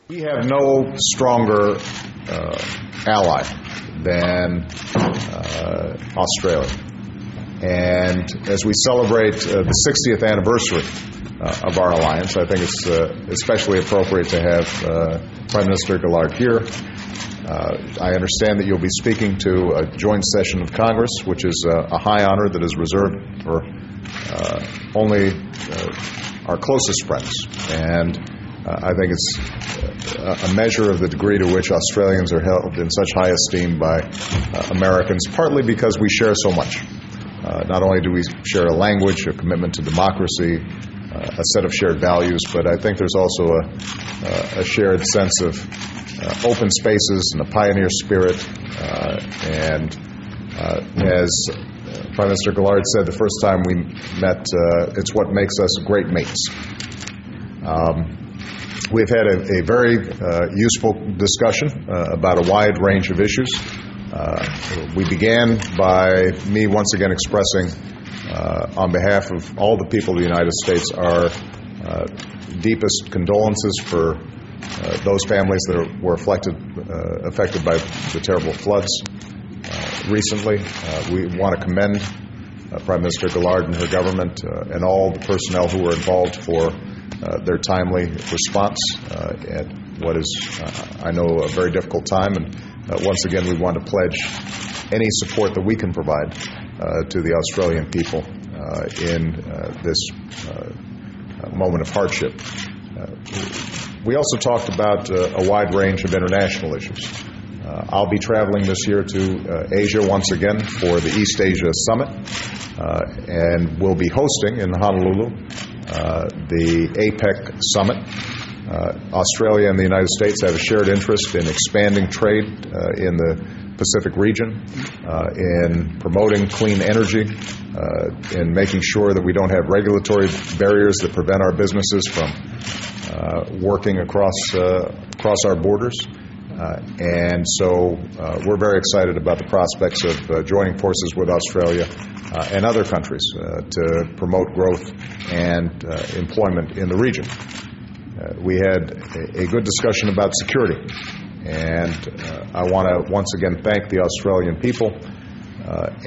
We have no stronger ally than Australia. And as we celebrate the 60th anniversary of our alliance, I think it's especially appropriate to have Prime Minister Gillard here. I understand that you'll be speaking to a joint session of Congress, which is a high honor that is reserved for only our closest friends. And I think it's a measure of the degree to which Australians are held in such high esteem by Americans, partly because we share so much. Not only do we share a language, a commitment to democracy, a set of shared values, but I think there's also a shared sense of open spaces and a pioneer spirit. And as Prime Minister Gillard said the first time we met, it's what makes us great mates. We've had a very useful discussion about a wide range of issues. We began by me once again expressing, on behalf of all the people of the United States, our deepest condolences for those families that were affected by the terrible floods recently. We want to commend Prime Minister Gillard and her government and all the personnel who were involved for their timely response at what is, I know, a very difficult time. And once again, we want to pledge any support that we can provide to the Australian people in this moment of hardship. We also talked about a wide range of international issues. I'll be traveling this year to Asia once again for the East Asia Summit, and we'll be hosting in Honolulu the APEC Summit. Australia and the United States have a shared interest in expanding trade in the Pacific region, in promoting clean energy, in making sure that we don't have regulatory barriers that prevent our businesses from working across our borders. And so we're very excited about the prospects of joining forces with Australia and other countries to promote growth and employment in the region. We had a good discussion about security, and I want to once again thank the Australian people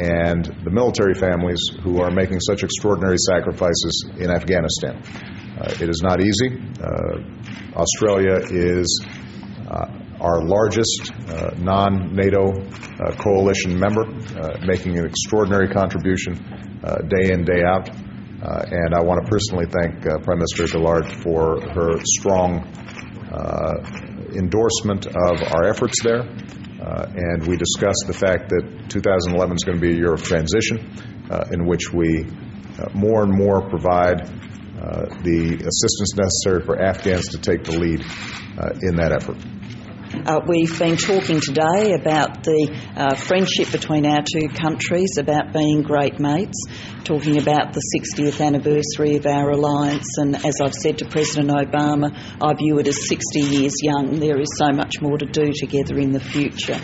and the military families who are making such extraordinary sacrifices in Afghanistan. It is not easy. Australia is our largest non-NATO coalition member, making an extraordinary contribution day in, day out. And I want to personally thank Prime Minister Gillard for her strong endorsement of our efforts there. And we discussed the fact that 2011 is going to be a year of transition in which we more and more provide the assistance necessary for Afghans to take the lead in that effort. We've been talking today about the friendship between our two countries, about being great mates, talking about the 60th anniversary of our alliance, and as I've said to President Obama, I view it as 60 years young. There is so much more to do together in the future,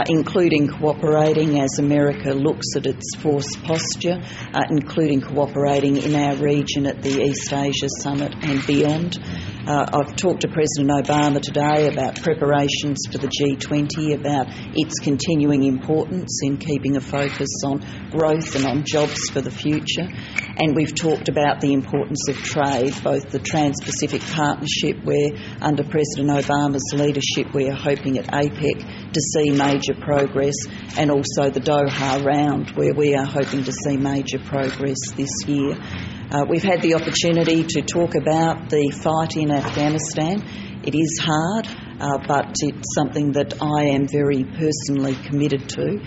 including cooperating as America looks at its force posture, including cooperating in our region at the East Asia Summit and beyond. I've talked to President Obama today about preparations for the G20, about its continuing importance in keeping a focus on growth and on jobs for the future. And we've talked about the importance of trade, both the Trans-Pacific Partnership, where under President Obama's leadership we are hoping at APEC to see major progress, and also the Doha round, where we are hoping to see major progress this year. We've had the opportunity to talk about the fight in Afghanistan. It is hard, but it's something that I am very personally committed to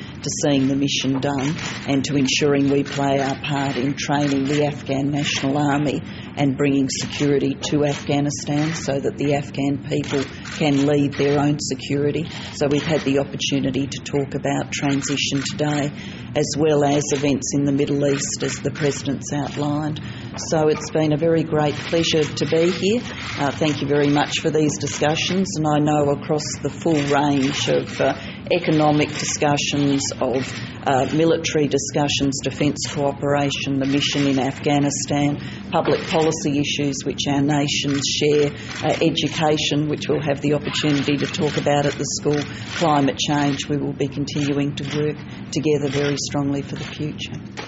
seeing the mission done and to ensuring we play our part in training the Afghan National Army and bringing security to Afghanistan so that the Afghan people can lead their own security. So we've had the opportunity to talk about transition today, as well as events in the Middle East, as the President's outlined. So it's been a very great pleasure to be here. Thank you very much for these discussions, and I know across the full range of economic discussions, of military discussions, defence cooperation, the mission in Afghanistan, public policy issues which our nations share, education, which we'll have the opportunity to talk about at the school, climate change. We will be continuing to work together very strongly for the future.